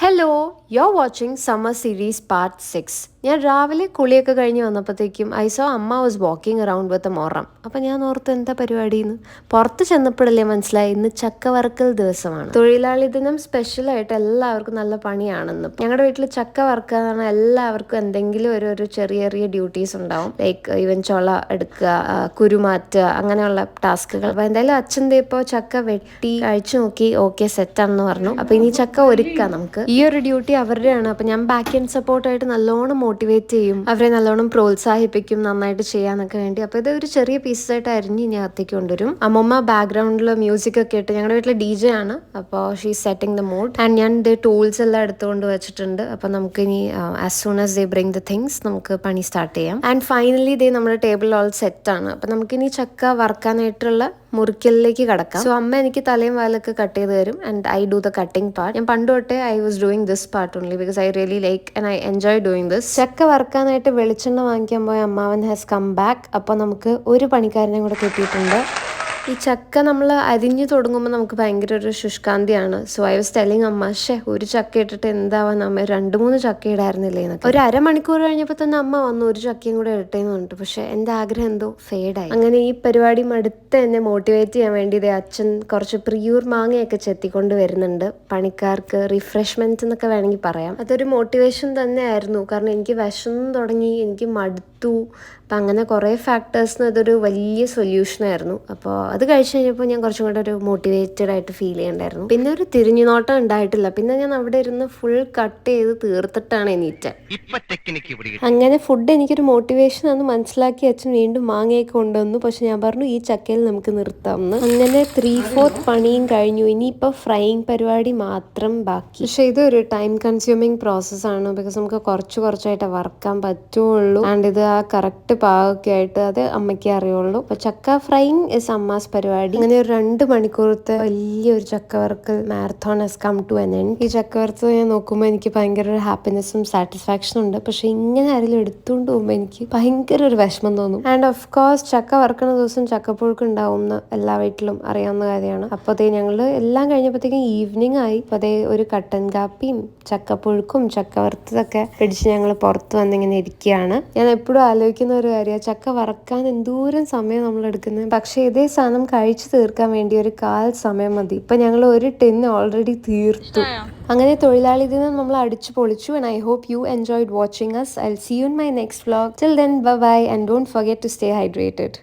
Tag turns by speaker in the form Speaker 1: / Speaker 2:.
Speaker 1: Hello, you are watching summer series part 6. ഞാൻ രാവിലെ കുളിയൊക്കെ കഴിഞ്ഞ് വന്നപ്പോഴത്തേക്കും ഐ സോ അമ്മ വാസ് വാക്കിംഗ് അറൗണ്ട് വിത്ത് മൊറം. അപ്പം ഞാൻ ഓർത്ത് എന്താ പരിപാടിയെന്ന്. പുറത്ത് ചെന്നപ്പോഴല്ലേ മനസ്സിലായി ഇന്ന് ചക്ക വറുക്കൽ ദിവസമാണ്. തൊഴിലാളി ദിനം സ്പെഷ്യലായിട്ട് എല്ലാവർക്കും നല്ല പണിയാണെന്ന്. ഞങ്ങളുടെ വീട്ടിൽ ചക്ക വറുക്കുക എന്ന് പറഞ്ഞാൽ എല്ലാവർക്കും എന്തെങ്കിലും ഒരു ചെറിയ ചെറിയ ഡ്യൂട്ടീസ് ഉണ്ടാവും. ലൈക്ക് ഈവൻ ചൊള എടുക്കുക, കുരുമാറ്റുക, അങ്ങനെയുള്ള ടാസ്കുകൾ. അപ്പോൾ എന്തായാലും അച്ഛൻ ഇപ്പോൾ ചക്ക വെട്ടി കഴിച്ചു നോക്കി ഓക്കെ സെറ്റാണെന്ന് പറഞ്ഞു. അപ്പോൾ ഇനി ചക്ക ഒരുക്കാം നമുക്ക്. ഈ ഒരു ഡ്യൂട്ടി അവരുടെയാണ്. അപ്പം ഞാൻ ബാക്ക് ആൻഡ് സപ്പോർട്ടായിട്ട് നല്ലോണം മോട്ടിവേറ്റ് ചെയ്യും, അവരെ നല്ലോണം പ്രോത്സാഹിപ്പിക്കും നന്നായിട്ട് ചെയ്യാനൊക്കെ വേണ്ടി. അപ്പോൾ ഇത് ഒരു ചെറിയ പീസസായിട്ട് അരിഞ്ഞ് ഇനി അകത്തേക്ക് കൊണ്ടുവരും. അമ്മമ്മ ബാക്ക്ഗ്രൗണ്ടിൽ മ്യൂസിക് ഒക്കെ ഇട്ട്, ഞങ്ങളുടെ വീട്ടിൽ DJ ആണ്, അപ്പോൾ she setting the mood. And ഞാൻ ഇത് ടൂൾസ് എല്ലാം എടുത്തുകൊണ്ട് വെച്ചിട്ടുണ്ട്. അപ്പോൾ നമുക്കിനി as soon as they bring the things നമുക്ക് പണി സ്റ്റാർട്ട് ചെയ്യാം. ആൻഡ് ഫൈനലി ഇതേ നമ്മുടെ ടേബിൾ ഓൾ സെറ്റാണ്. അപ്പം നമുക്കിനി ചക്ക വറുക്കാനായിട്ടുള്ള മുറിക്കലിലേക്ക് കടക്കാം. സോ അമ്മ എനിക്ക് തലയും വാലൊക്കെ കട്ട് ചെയ്ത് തരും and I do the cutting part. ഞാൻ പണ്ട് തൊട്ടേ I was doing this part only because I really like and I enjoy doing this. ചക്ക വറുക്കാനായിട്ട് വെളിച്ചെണ്ണ വാങ്ങിക്കാൻ പോയ അമ്മാവൻ ഹാസ് കം ബാക്ക്. അപ്പോൾ നമുക്ക് ഒരു പണിക്കാരനെ കൂടെ കിട്ടിയിട്ടുണ്ട്. ഈ ചക്ക നമ്മൾ അരിഞ്ഞു തുടങ്ങുമ്പോൾ നമുക്ക് ഭയങ്കര ഒരു ശുഷ്കാന്തിയാണ്. സോ ഐ വാസ് ടെല്ലിങ് അമ്മ, ഒരു ചക്ക ഇട്ടിട്ട് എന്താവാൻ അമ്മ 2-3 ചക്ക ഇടായിരുന്നില്ലേ എന്നൊക്കെ. ഒരു അരമണിക്കൂർ കഴിഞ്ഞപ്പോൾ തന്നെ അമ്മ വന്നു ഒരു ചക്കയും കൂടെ ഇട്ടേന്ന് പറഞ്ഞിട്ട്. പക്ഷെ എൻ്റെ ആഗ്രഹം എന്തോ ഫെയ്ഡായി. അങ്ങനെ ഈ പരിപാടി മടുത്ത് എന്നെ മോട്ടിവേറ്റ് ചെയ്യാൻ വേണ്ടി അച്ഛൻ കുറച്ച് പ്രിയൂർ മാങ്ങയൊക്കെ ചെത്തിക്കൊണ്ട് വരുന്നുണ്ട്. പണിക്കാർക്ക് റിഫ്രഷ്മെന്റ് എന്നൊക്കെ വേണമെങ്കിൽ പറയാം. അതൊരു മോട്ടിവേഷൻ തന്നെയായിരുന്നു. കാരണം എനിക്ക് വിശന്ന് തുടങ്ങി, എനിക്ക് മടുത്തു. അപ്പം അങ്ങനെ കുറേ ഫാക്ടേഴ്സിന് അതൊരു വലിയ സൊല്യൂഷനായിരുന്നു. അപ്പോൾ അത് കഴിച്ച് കഴിഞ്ഞപ്പോൾ ഞാൻ കുറച്ചും കൂടെ ഒരു മോട്ടിവേറ്റഡ് ആയിട്ട് ഫീൽ ചെയ്യണ്ടായിരുന്നു. പിന്നെ ഒരു തിരിഞ്ഞു നോട്ടം ഉണ്ടായിട്ടില്ല. പിന്നെ ഞാൻ അവിടെ ഇരുന്ന് ഫുൾ കട്ട് ചെയ്ത് തീർത്തിട്ടാണ് എണീറ്റത്. അങ്ങനെ ഫുഡ് എനിക്കൊരു മോട്ടിവേഷൻ ആണെന്ന് മനസ്സിലാക്കി അച്ഛൻ വീണ്ടും മാങ്ങയൊക്കെ കൊണ്ടുവന്നു. പക്ഷെ ഞാൻ പറഞ്ഞു ഈ ചക്കയിൽ നമുക്ക് നിർത്താമെന്ന്. അങ്ങനെ 3/4 പണിയും കഴിഞ്ഞു. ഇനിയിപ്പോൾ ഫ്രൈയിങ് പരിപാടി മാത്രം ബാക്കി. പക്ഷെ ഇതൊരു ടൈം കൺസ്യൂമിങ് പ്രോസസ്സാണ്. ബിക്കോസ് നമുക്ക് കുറച്ചായിട്ട് വറുക്കാൻ പറ്റുള്ളൂ. ആൻഡ് ഇത് ആ കറക്റ്റ് പാകമൊക്കെ ആയിട്ട് അത് അമ്മയ്ക്ക് അറിയുള്ളൂ. അപ്പോൾ ചക്ക ഫ്രൈയിങ് ഇസ് അമ്മാസ് പരിപാടി. അങ്ങനെ ഒരു 2 മണിക്കൂറത്തെ വലിയൊരു ചക്ക വറുക്കൽ marathon has come to an end. ഈ ചക്ക വറുത്ത് ഞാൻ നോക്കുമ്പോൾ എനിക്ക് ഭയങ്കര ഒരു ഹാപ്പിനെസ്സും സാറ്റിസ്ഫാക്ഷനും ഉണ്ട്. പക്ഷെ ഇങ്ങനെ ആരെങ്കിലും എടുത്തുകൊണ്ട് പോകുമ്പോൾ എനിക്ക് ഭയങ്കര ഒരു വിഷമം തോന്നും. ആൻഡ് ഓഫ് കോഴ്സ് ചക്ക വറുക്കണ ദിവസം ചക്കപ്പുഴുക്ക് ഉണ്ടാവും എന്ന് എല്ലാ വീട്ടിലും അറിയാവുന്ന കാര്യമാണ്. അപ്പോൾ അതേ ഞങ്ങൾ എല്ലാം കഴിഞ്ഞപ്പോഴത്തേക്കും ഈവനിങ് ആയി. അപ്പോൾ അതേ ഒരു കട്ടൻ കാപ്പിയും ചക്കപ്പുഴുക്കും ചക്ക വറുത്തതൊക്കെ പിടിച്ച് ഞങ്ങൾ പുറത്ത് വന്നിങ്ങനെ ഇരിക്കുകയാണ്. ഞാൻ എപ്പോഴും ആലോചിക്കുന്ന ഒരു കാര്യമാണ്, ചക്ക വറക്കാൻ എന്തോരം സമയം നമ്മൾ എടുക്കുന്നത്. പക്ഷേ ഇതേ സാധനം കഴിച്ചു തീർക്കാൻ വേണ്ടി ഒരു 1/4 സമയം മതി. ഇപ്പം ഞങ്ങൾ ഒരു ടിന്ന് ഓൾറെഡി തീർത്തു. അങ്ങനെ തൊഴിലാളി ദിനം നമ്മൾ അടിച്ചു പൊളിച്ചു. And I hope you enjoyed watching us. I'll see you in my next vlog. Till then, bye bye and don't forget to stay hydrated.